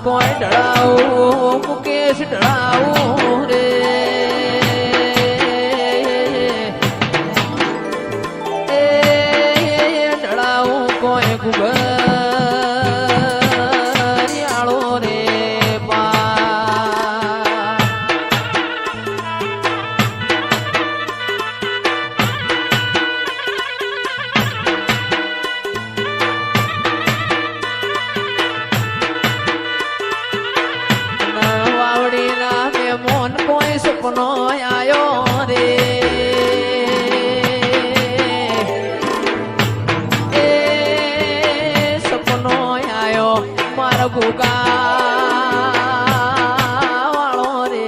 કોઈ ઢળાવું મુકેશ ઢળાવું રે ઢળાવું કોઈ ગુગરિયાળો રે મોન કોઈ સપનો આયો રે એ સપનો આયો મારા ગુગા વાળો રે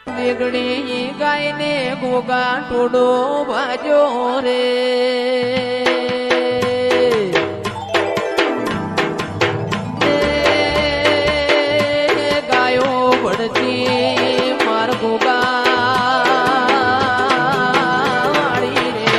વેગડી ગાયને ગોગા ટોડો ભાજો રે ગાયો ભડતી માર ગોગા વાળી રે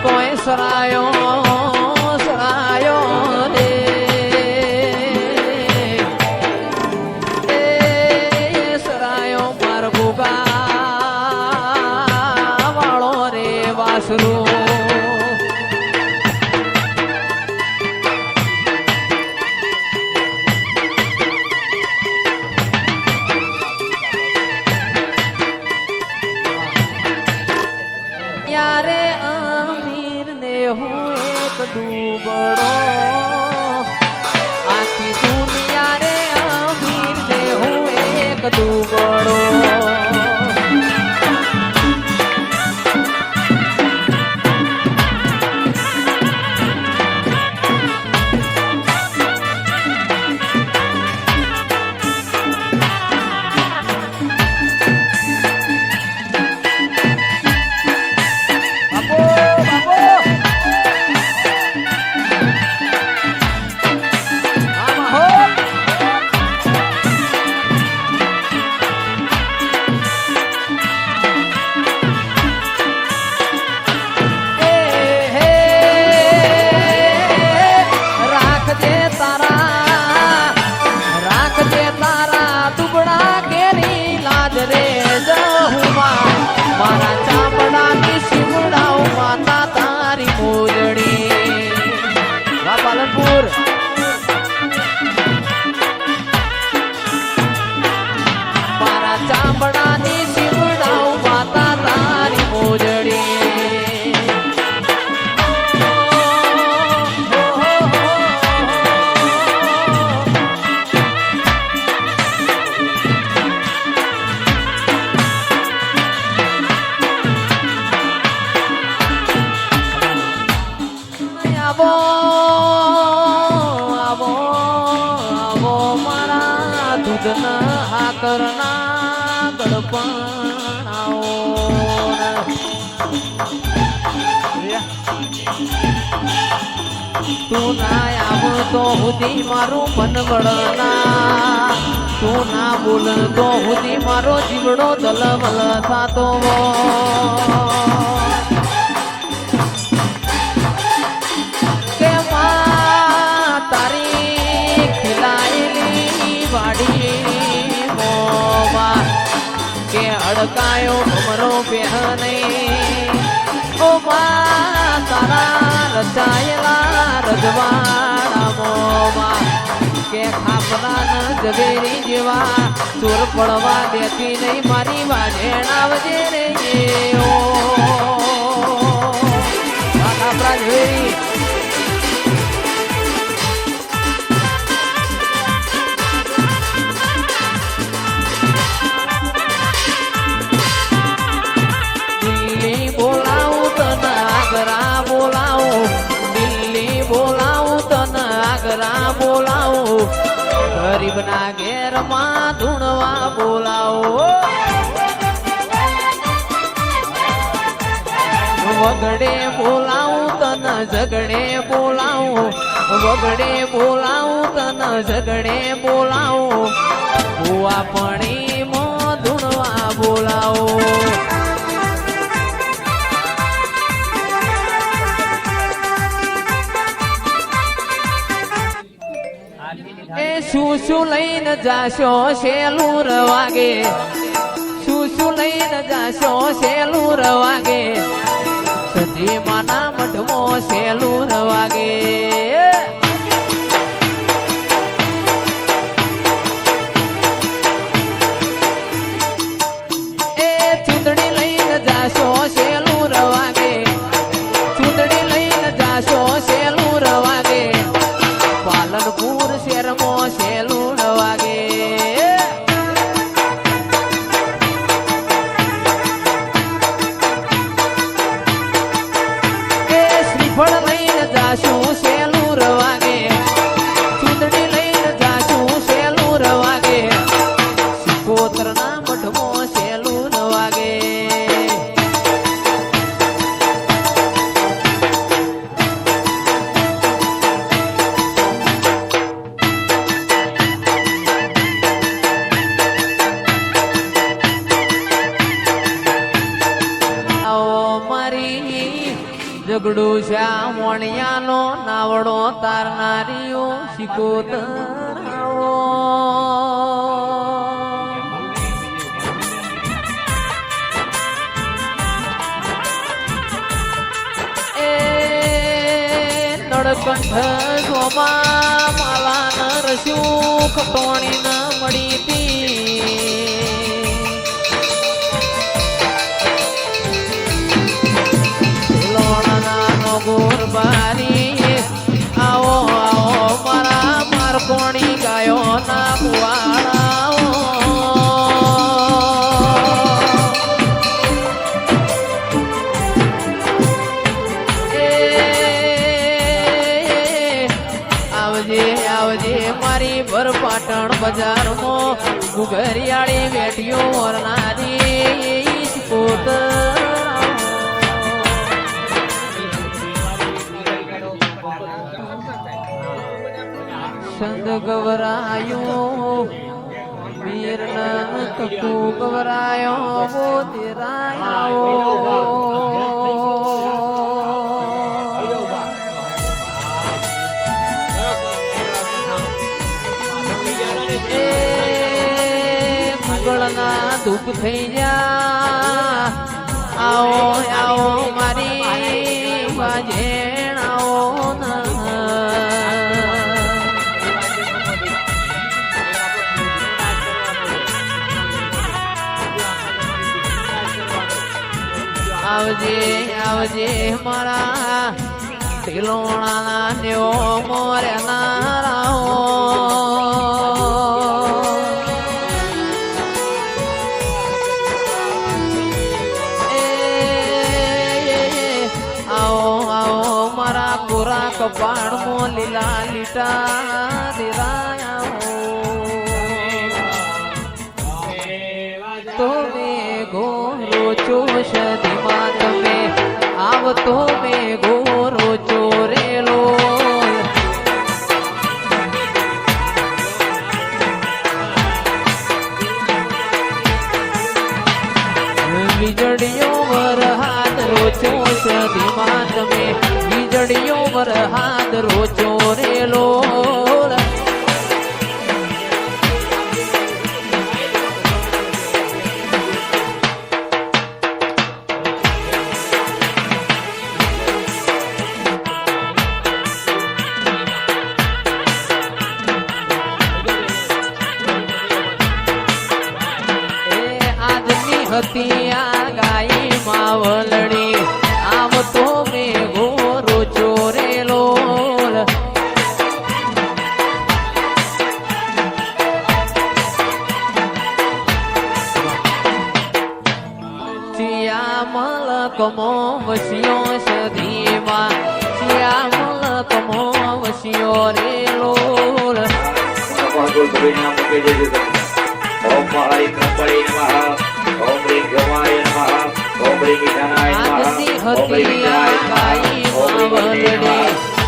કોઈ સરાયો સરાયો રે સરાયો માર ગોગા વાળો રે વાસરો યારે અમીર ને હું એક ડૂબડો આખી દુનિયા રે અમીર ને હું એક ડૂબડો મારા ચામડાની શિવડાઓ માતા તારી મોજડી પાલનપુર મારા ચામડાની શિવડાઓ માતા તારી મોજડી આવો આવો આવો મારા દૂધના હાકરના ગળપણ આવો તું ના આવ તો હુદી મારું મન વળના તું ના બોલ તો હુદી મારો જીવડો દલમલ થાતો તારી ખીલાયેલી વાડી હડકાયો ભમરો પહેને ઓ માં તારા રચાયેલા રજવાડામાં કે ખાપરા ઝવેરી જેવા ચોર પડવા દેતી નહીં મારી વાજેણ આવજે રે ઓ ખાપરા ઝવેરી ગરીબના ઘેરમાં ધૂણવા બોલાવો વગડે બોલાવું તન ઝગડે બોલાવું વગડે બોલાવું તન ઝગડે બોલાવું ભૂવા પણીમાં ધૂણવા બોલાવો શું શું લઈને જાશો શેલું રવાગે શું લઈને જાશો શેલું રવાગે સજી માના મઢમાં શેલું રવાગે એ ચૂંટણી લઈને જાશો શેલું રવાગે ચૂંટણી લઈને જાશો શેલું રવાગે પાલનપુર શહેરમાં શેલું વાગે એ શ્રીફળ લઈને જાશું શેલું રવાગે ચૂંટણી લઈને જાશું શેલું રવાગે સિકોતરના મઠમાં શેલું રવાગે ઝઘડો શ્યા મોણિયાનો નાવડો તારનારીઓ શિકોતરાઓ એ નડકંઠ સોમા માલા નરસ્યું ખટોણી ન મળી તી ગોરબારી આવો આવો મારા મારકોણી ગાયો ના કુવાડાઓ આવજે આવજે મારી ભરપાટણ બજારમાં ઘુઘરિયાળી વેઠીઓ વરનારી પોત સંદ ગવરાયો વીર કકુ ગવરાયો બોધરાયો એ મંગળના ધૂપ થઈ જા આવો આવો મારી વાજેણ આવો ના આવજે આવજે મારા તિલોણાના નેવો મોર્યા આવો આવો મારા કોરા કપાળમાં લીલા લીટા દેરાયા તમે ગોરો ચોશ ધીમા તમે આવતો મેં ગોરો ચોરેલો વીજળીઓ વરહાદ રોચો સધીમાં તમે વીજળીઓ વરહાદ રોચો રેલો હતી આ ગાય માવલડી આમ તો મેઘો રોચો રેલો શ્યામલ કમો વસ્યો સદીમાં શ્યામલ કમો વસ્યો રેલો ओम हरि कृपणे नमः ओम ह्रीं गवाय नमः ओम ह्रीं ईशानाय नमः ओम ह्रीं विद्याय नमः ओम ह्रीं वन्दे नमः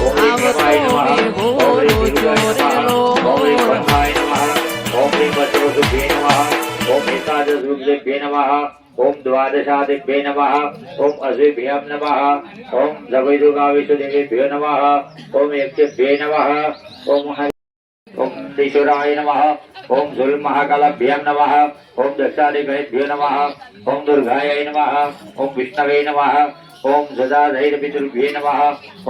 ओम ह्रीं गवाय नमः ओम ह्रीं विद्याय नमः ओम ह्रीं ब्रह्माय नमः ओम ह्रीं वसुदेवाय नमः ओम एकादशरूपदेभ्ये नमः ओम द्वादशादिभ्ये नमः ओम अश्वेभ्यं नमः ओम जगद्गुरुविष्णुदेवेभ्यो नमः ओम एकभ्ये नमः ओम ईश्वराय नमः ओम सूर्य महाकालाभ्यां नमः ओम दक्षादिगणेभ्यो नमः ओम दुर्गायै नमः ओम विष्णवे नमः ओम सदाधैर्यपितृभ्ये नमः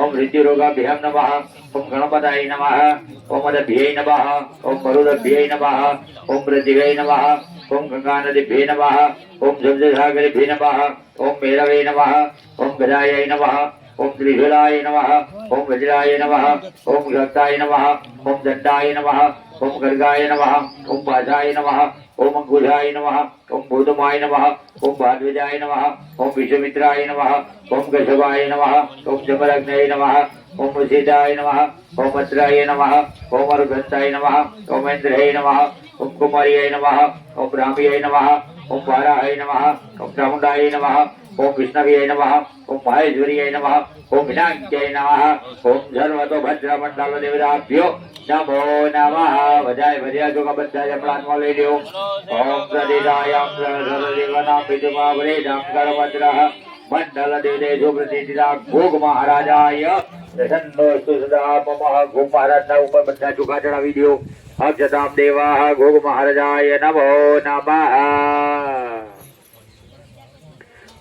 ओम ऋद्धिरोगाभ्यां नमः ओम गणपतये नमः ओम अदभ्ये नमः ओम मरुदभ्ये नमः ओम पृथिव्यै नमः ओम गंगानदीभ्ये नमः ओम जलसागरेभ्ये नमः ओम भैरवे नमः ओम गजायै नमः ओम त्रिशूलाय नमः ओम वज्राय नमः ओम शक्ताय नमः ओम दंडाय नमः ओम खड्गाय नमः ओम पाशाय नमः ओम अंकुशाय नमः ओम भूतमाय नमः ओम भाद्वजाय नमः ओम विश्वमित्राय नमः ओम केशवाय नमः ओम जमदग्नये नमः ओम वसिष्ठाय नमः ओम अत्राय नमः ओम अरुगन्ताय नमः ओम इन्द्राय नमः ओम कुमार्यै नमः ओम ब्राह्म्यै नमः ओम वाराहाय नमः ओम चामुण्डाय नमः ओम विष्णवे नमः ओम महेश्वर्यै नमः ओम विनायक्यै नमः ओम सर्वतोभद्रमण्डल देवताभ्यो नमो नमः बधाई भजिया जो का बच्चा जपलान में ले लियो ओम प्रदिदायाम सर्वदेवनां विदुमावरेदां करवज्रः मंडल देवते जो प्रतिदिना भोग महाराजाय प्रसन्नोस्तु सदा मम भोग महाराजना ऊपर बच्चा चुका चढ़ावी दियो अक्षतां देवाः भोग महाराजाय नमो नमः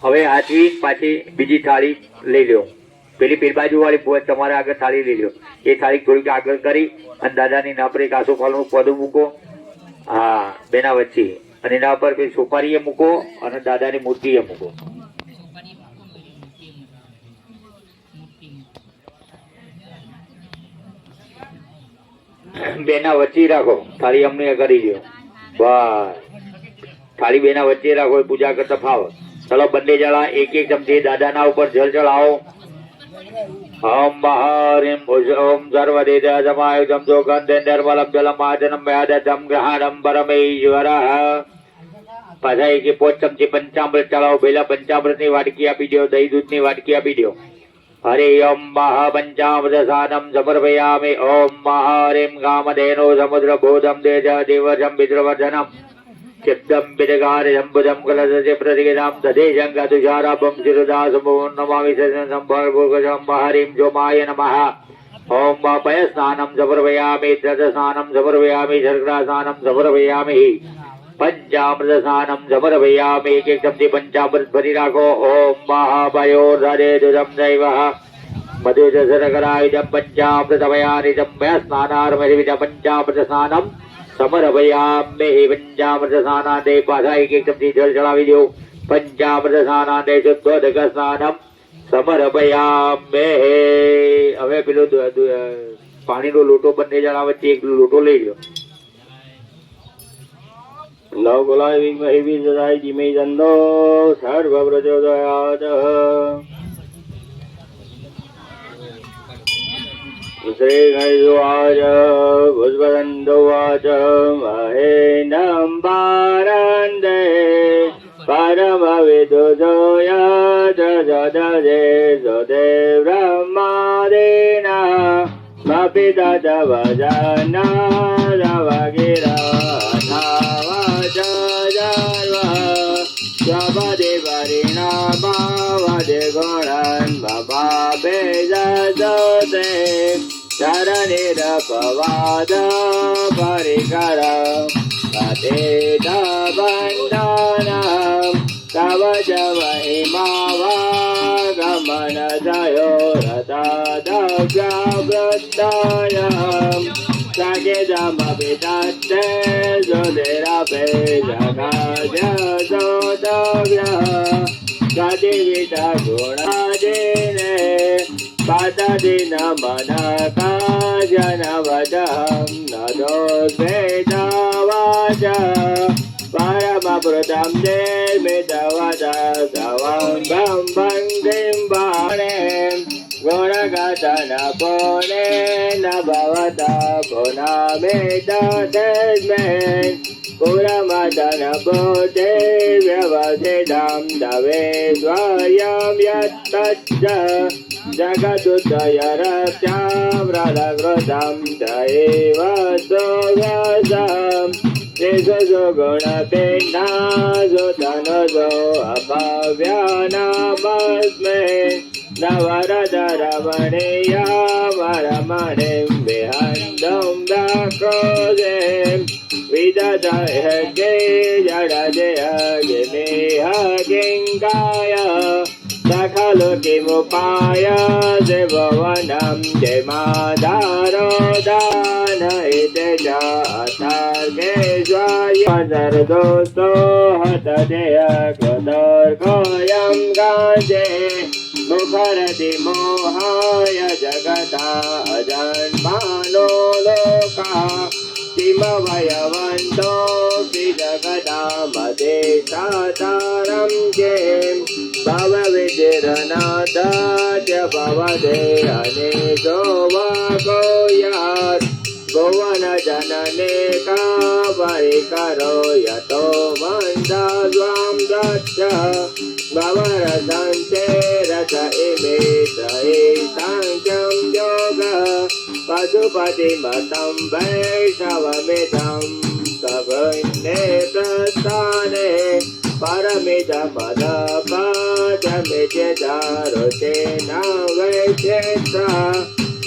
હવે આજી પાછી બીજી થાળી લઈ લ્યો પેલી પીરબાજુ વાળી તમારે આગળ થાળી લઈ લ્યો એ થાળી થોડીક આગળ કરી અને દાદાની ના પર એક આસોપાલનું પદું મૂકો હા બેના વચ્ચે અને એના પર પેલી સોપારીએ મૂકો અને દાદાની મૂર્તિએ મૂકો બેના વચ્ચે રાખો થાળી અમને કરી દો બસ થાળી બેના વચ્ચે રાખો પૂજા કરતા ફાવ चलो बंदे जला एक एक चमचे दादा ना ऊपर जल चढ़ाओ ओम बहारिम ओम सर्वदेवजमायुधम जो गंधेन्द्रवलम जलम आजनम व्यादम ग्रहणम परमेश्वरः पाछा एक 5 चमचे पंचामृत चढ़ाओ पहला पंचामृत ની વાટકી આપી દો દહીં દૂધ ની વાટકી આપી દો हरे ओम महा पंचामृत सानम समर्पयामि ओम महारिम कामधेनो समुद्र बोधम देज देवजम विद्रवर्धनम चित्तम विदगार जंबुदम कलशस्य प्रतिगिदां दधे जंगतुषाराभं शिरुदासमो नमामि संभर्भोगजं हरिं जोमाय नमः ओम वापय स्नानं समर्पयामि तदस्नानं समर्पयामि शर्करास्नानं समर्पयामि पंचामृत स्नानं समर्पयामि एक एक चमचे पंचामृत भरी राखो ओम महाभयोर्धरे दुदं दैवः मधुजशर्करायुधं पंचामृतमयानिधं मया स्नानार्महिविध पंचामृत स्नानं समर्पयामि पंचामृत स्नानादे पाछा एक एक चमची जल चढ़ावी दो पंचामृत स्नानादे शुद्धोदक स्नानम समर्पयामि હવે પેલો પાણીનો લોટો બંને જણા વચ્ચે એક લોટો લઈ લો નવ ગુલાય વિમહી વિજય ધીમે જંદો સર્વ પ્રચોદયાત श्री गणेशवाच भुजबन्धुवाच महेन्द्रं पारन्दे परमविदुषोऽयत् सदजे सुदे ब्रह्मादीना मपिता तव जनादवगिरथावच स्वपदे परिणामावदे गुणन् बभावे जसते शरणिरपवाद परिकर पतेत बन्धनं तव च महिमावागमन जयो रथादव्यवृत्तायम् सकिदमपि तत्ते सुधिरपे जगाय सोत ગતિવિધા ગુણાદિને પાતદિન મનકાજનવદહં નદોસ્વેદવાચ પરમપૃતં નિર્મિતવદ સવંગં ભંગિં બાણે ગુણગતન પુણે ન ભવત પુનમિત તસ્मै પુરમદન બુદ્ધિ વ્યવસિતં દવે સ્વયં યત્તચ્ચ જગદુદયરસ્યાવ્રતકૃतं દૈવ સુવ્યસम् તેજસો ગુણપિંડાસો ધનસો અભવ્યાનામસ્મે નવરદરમણીયમરમણીં વિહંદં વ્યાક્રોજેમ વિદધયગે જડજયગિમેહ કિંકાય સખલો કિમુપાય દેવવनं જયમાધારો દાન ઇતે ચ અથર્ગેશ્વય દોસ્તો હતદેહ કૃતર્કોયં ગાજે મુખરતિ મોહાય જગતા અજન્માનો લોકા કિમવયવંતો જગતા મદે સાતારં જેમ ભવવિજિરનાદાત્ય ભવદે અનેકો વાકોયાત ભુવન જનને કા પરિકરો યતો મંદા સ્વામ દત્ત ભવરસંતે રસ ઇમે ત્રયે સાંખ્યં યોગ પશુપતિમतं વૈષ્ણવમિદં સવન્ને પ્રસ્થાને પરમિદમદપદમિત્યદારુતે ન વૈચેત્રા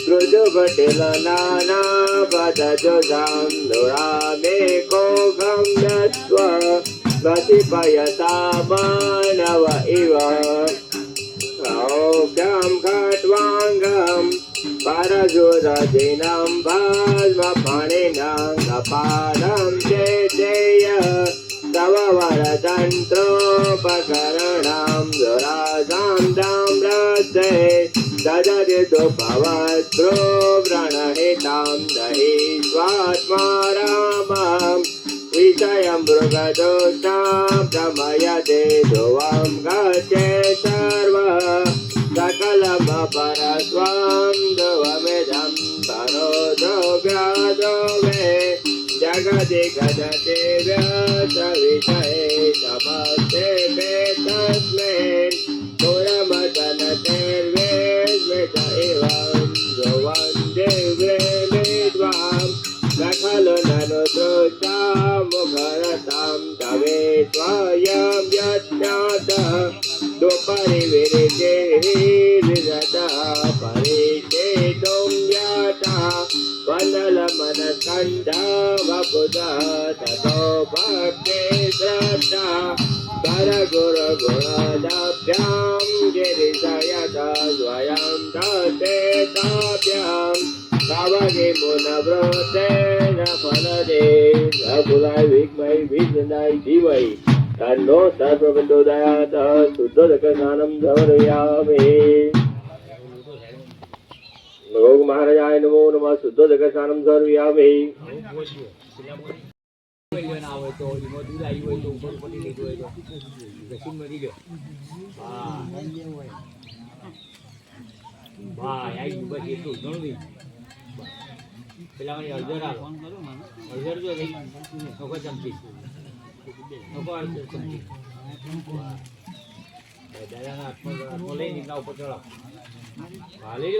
ऋजुघटिलनानापदजुषां दुरामेकोऽघं दत्त्व कतिपयता मानव इव औभ्यं खट्वाङ्गं परशुरदिनं भस्मफणिनं कपालं चेतेय तव वरतन्त्रोपकरणं दुरासां ताम्रस्ते ददति तु भवत्रो व्रणहितां दहि स्वात्मा रामं विषयं मृगदोषां प्रमयते ध्रुवं गच्छे सर्व सकलमपरस्वां ध्रुवमिदं परो व्याधवे जगति गजते व्यसविषये समस्ते तस्मिन् पुरमदनतेर्वेश्मित एवं ध्रुवं दिव्ये विद्वां सकलो ननु दृष्टां मुखरतां तवे स्वयं यज्ञात दुपरिविरितेः विरतः परिचेतुं यथा वन्दलमनस्कन्धा वपुतः ततो भक्ति श्रद्धा करगुरुगुणदाभ्यां गिरिशयता स्वयं दत्ते ताभ्यां भवगे मुनव्रतेन फलदे अकुलाय विद्महे विष्णुनाय धीमहि तन्नो तत्प्रचोदयात् शुद्धोदकस्नानं समर्पयामि भगवान महाराजाय नमो नमः शुद्धोदकस्नानं समर्पयामि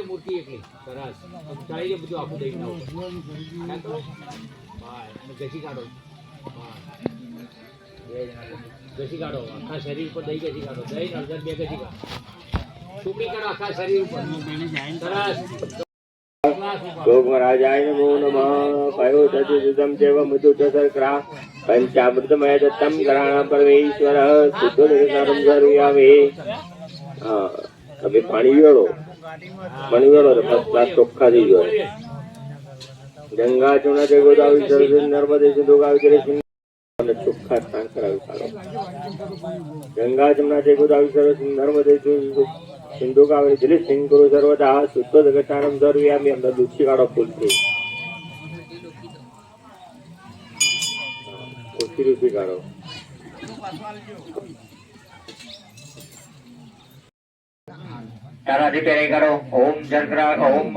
મૂર્તિ એકલી સરસ ચાલી બધું આખું દઈ ઘસી કાઢો ઘસી કાઢો આખા શરીર પર દહીં ઘસી કાઢો દહીં અડધર બે ઘસી કાઢો ટુકડી કાઢો આખા શરીર ઉપર સરસ गोमराजाय नमो नमः पयोदधिसुतं चैव मधुचशर्करा पंचामृतमय दत्तं कराणां परमेश्वरः शुद्धोदकस्नानं समर्पयामि હવે પાણી વેળો તો ફર્સ્ટ ક્લાસ ચોખ્ખા થઈ ગયો ગંગા ચુણા તે ગોદાવરી સરસ્વતી નર્મદે સિંધુ કાવેરી અને ચોખ્ખા સ્નાન કરાવી કાઢો. ગંગા જમના તે ગોદાવરી સરસ્વતી નર્મદે સિંધુ કાવેરી જલે સિંહ ગુરુ સર્વદા શુદ્ધ જગતાનમ સર્વયામી. અંદર દૂધથી કાઢો ફૂલથી ઓછી રૂપી કાઢો. તારાથી પહેરે કરો. ઓમ શંકરા ઓમ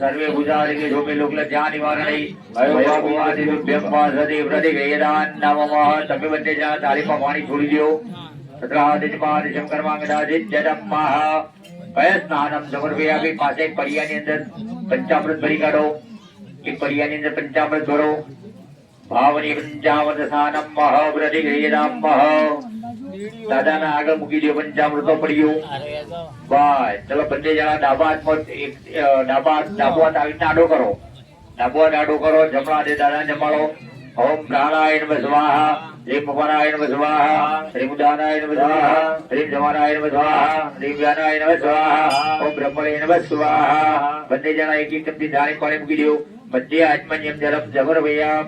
સર્વે ભુજારી જોમે લોકલ જ્ઞાન નિવારણી અયોગવાદિભ્યમ વાસદે પ્રતિગયદાન નમઃ. તમે બંને જણા તારીફમાં પાણી છોડી દો. તત્રાદિજપાદ શંકરમાંગદાદિ જડમ્મઃ. કયા સ્નાનમ સમર્પયામિ. પાસે એક પડિયાની અંદર પંચામૃત ભરી કાઢો. એક પડિયાની અંદર પંચામૃત ભરો. ભાવની પંચામૃત સ્નાનમ મહ પ્રતિગયદામ મહ. દાદાના આગળ મૂકી દો પંચામૃતો પડ્યું. બસ ચલો બંને જણા ડાબા હાથમાં ડાબો હાથ આવી આડો કરો. ડાબો હાથ આડો કરો. જમણા હાથે દાદાને જમાડો. ઓમ પ્રાણાય નમઃ સ્વાહા. શ્રીમ અપારાય નમઃ સ્વાહા. શ્રીમ ઉદાનાય નમઃ સ્વાહા. શ્રીમ જમાનાય નમઃ સ્વાહા. શ્રીમ વ્યાનાય નમઃ સ્વાહા. ઓમ બ્રહ્મણે નમઃ સ્વાહા. બંને જણા એક એક ચમચી ધાણી પાણી મૂકી દો. બધે હાથમાં જેમ જરમ જબર વૈયા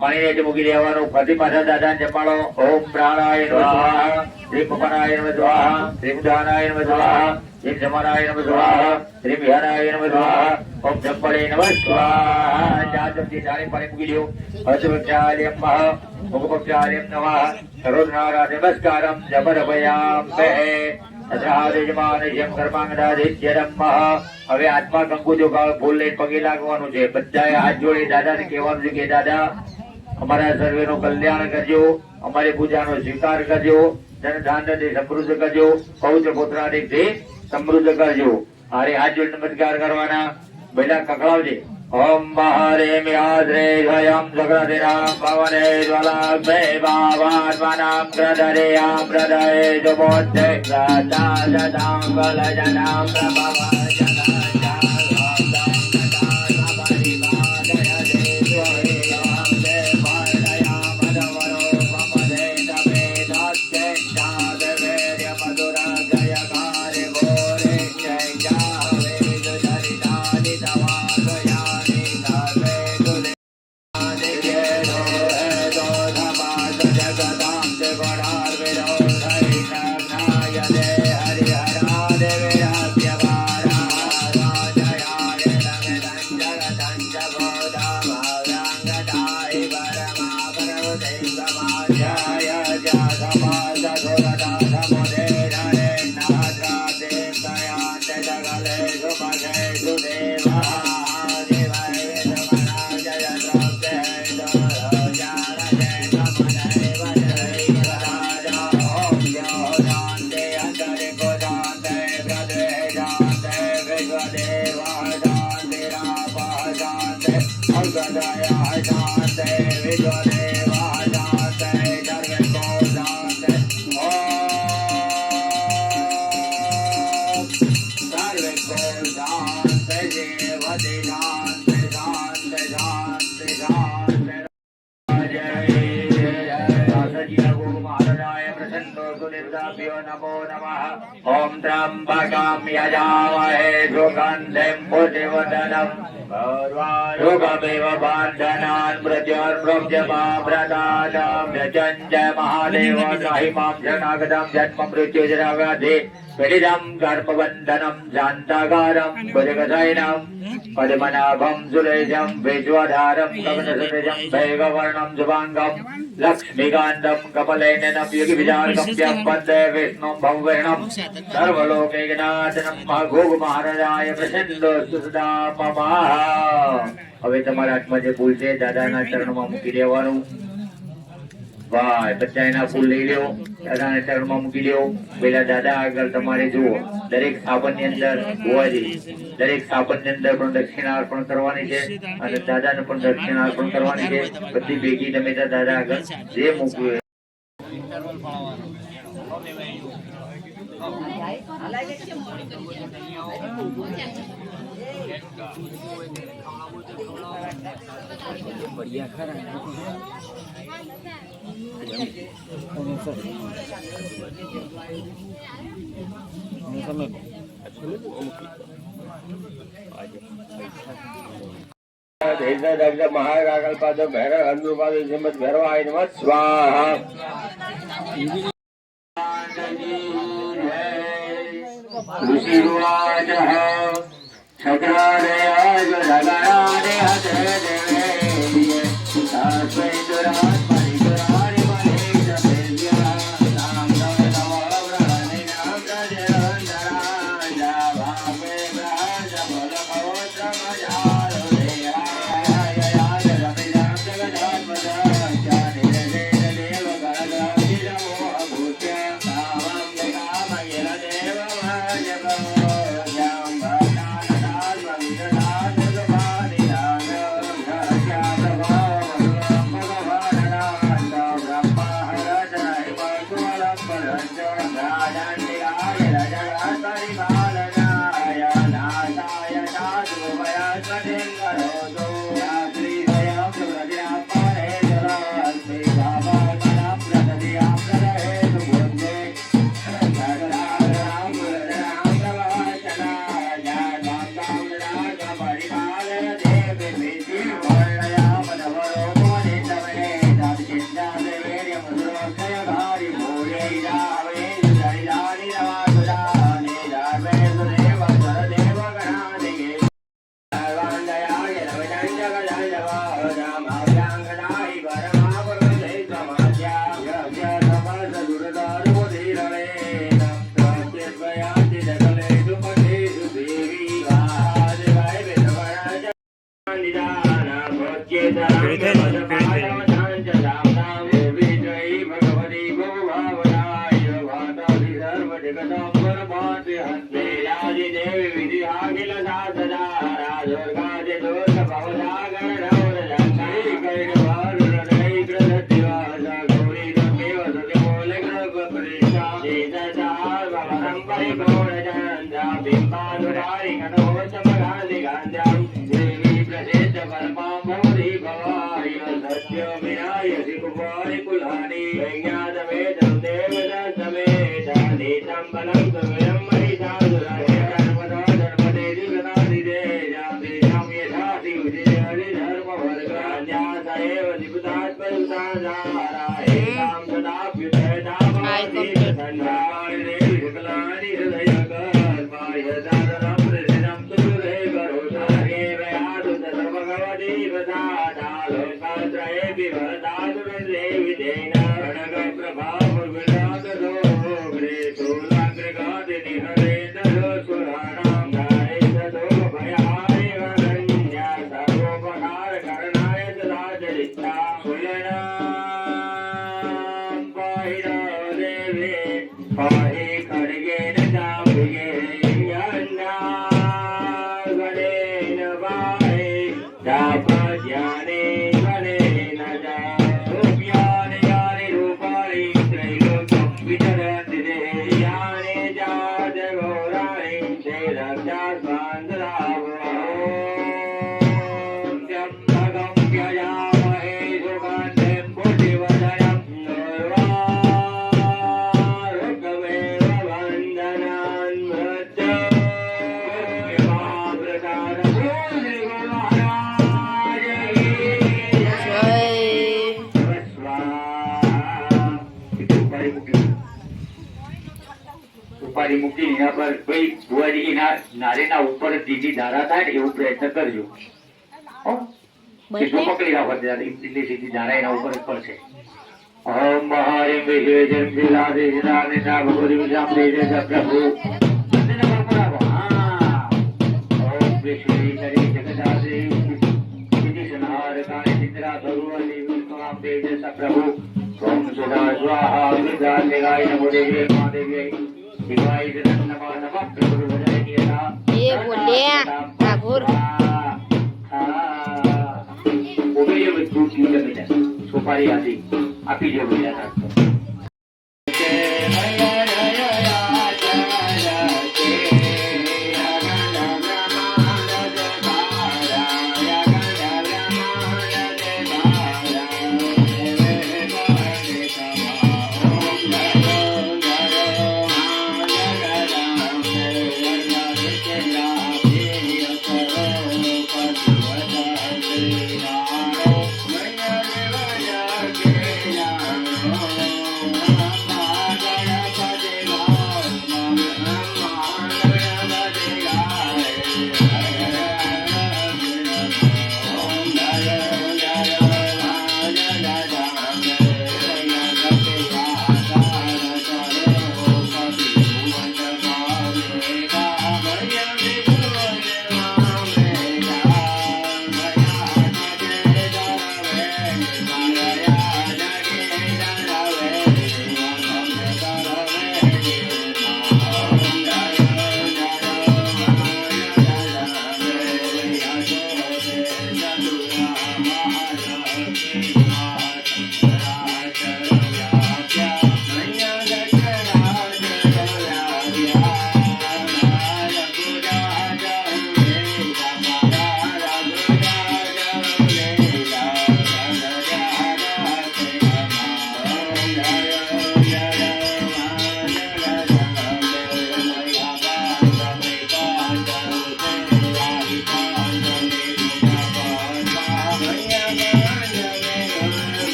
પાણી ને મૂકી દેવાનું. ફરી પાછા દાદા જમાડો. ઓમ પ્રાણાય નમઃ સ્વાહા. શ્રીમ અપારાય નમઃ સ્વાહા. શ્રીમ ઉદાનાય નમઃ સ્વાહા. શ્રીમ જમાનાય નમઃ સ્વાહા. શ્રીમ વ્યાનાય નમઃ સ્વાહા. ઓમ બ્રહ્મણે નમઃ સ્વાહા. ચાર ચમચી ધાણી પાણી મૂકી દો. હર્ષવક્ષાલયમ મહ મુખપક્ષાલયમ નમઃ. સરોજનારા નમસ્કારમ જબરભયામે. હવે હાથમાં કંકુ જો ફૂલ લઈને પગે લાગવાનું છે. બધાએ હાથ જોડી દાદાને કહેવાનું છે કે દાદા અમારા સર્વેનું કલ્યાણ કરજો. અમારી પૂજાનો સ્વીકાર કરજો. ધન ધાન્યથી સમૃદ્ધ કરજો. પવિત્ર પુત્રાદિથી સમૃદ્ધ કરજો. અરે હાથ જોડી નમસ્કાર કરવાના. બધા કકડાવજે. ઓમ મહારે મ્યાદ્રે સ્વયં સગ્રધિનામ ભવને જ્વલાગ્ને ભાવાત્માનામ પ્રદરેયામ હૃદયે જમોદ્ધે સદા સદામ બલજનામ પ્રભવ ओम त्र्यंबकं यजामहे सुगन्धिं पुष्टिवर्धनम् योगमेव बन्धनान् मृत्युर्मृत्यमाव्रतानां यजञ्च महादेव त्राहि मां शरणागतं जन्म मृत्युजराव्याधि पीडितं गर्भबन्धनं शान्ताकारं भुजगशयनं पद्मनाभं सुरेशं विश्वधारं गगनसदृशं मेघवर्णं शुभाङ्गं लक्ष्मीकान्तं कमलेननं युगविचारकं वन्दे विष्णुं भववर्णं सर्वलोकैकनाथनं महघोग महाराजाय प्रसन्नोऽस्तु सदा मम। હવે તમારા હાથમાં જે ફૂલ છે દાદાના ચરણમાં મૂકી દેવાનું. ભાઈ બધાના ફૂલ લઈ લ્યો. દાદાના ચરણમાં મૂકી લ્યો. પેલા દાદા આગળ તમારે જુઓ દરેક સ્થાપનની અંદર હોવાથી દરેક સ્થાપનની અંદર પણ દક્ષિણા અર્પણ કરવાની છે અને દાદાને પણ દક્ષિણા અર્પણ કરવાની છે. બધી ભેગી તમે દાદા આગળ જે મૂક્યું बढ़िया खरा ધૈર્ય દગ્ધ મહાકાકલ્પાદ ભૈરવ અંધુપાદ શ્રીમદ ભૈરવાય નમઃ સ્વાહા ઋષિવાચ છત્રાલયાજ જગરાને હતે દેવે સાસ્વૈ દુરાત પરિદુરારે મલે જપેલ્યા નામ નવ નવવ્રહને નામ પ્રજવંદરા ભાવે વ્રાજ બલ પૌત્ર મજારો રે આય યાદ રમે રામ જગદાત્મ ચારે રે દેવ ગણગાતિ નમો અભૂત્ય કામં કામયેલ દેવ મહાજગ ઉપાડી મૂકી એના પર ભાઈ ભુવાજી એના નારેના ઉપર સીધી ધારા થાય ને એવું પ્રયત્ન કરજો હો? સીધું પકડી રાખો ત્યારે સીધી સીધી ધારા એના ઉપર જ પડશે ઓમ મહારીમ વિજય જન્મ જિલ્લાદે જિલ્લાદે ના ભગવતી વિજામ દે જય પ્રભુ અંદરના પર પડાવો હા ઓમ વિશ્વી નરી જગદાદે સીધી સંહાર કાણે ચિત્રા ભગવતી વિશ્વામ દે જય પ્રભુ ઓમ સદા સ્વાહા વિદ્યા દેવાય નમો દેવી મા દેવી શિવાય જનન નમઃ નમઃ પ્રભુ વજય કિયા એ બોલ્યા ઠાકોર ઓબેય બધું ચીજ બેટા સોપારી આથી આપી જો બેટા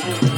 Oh,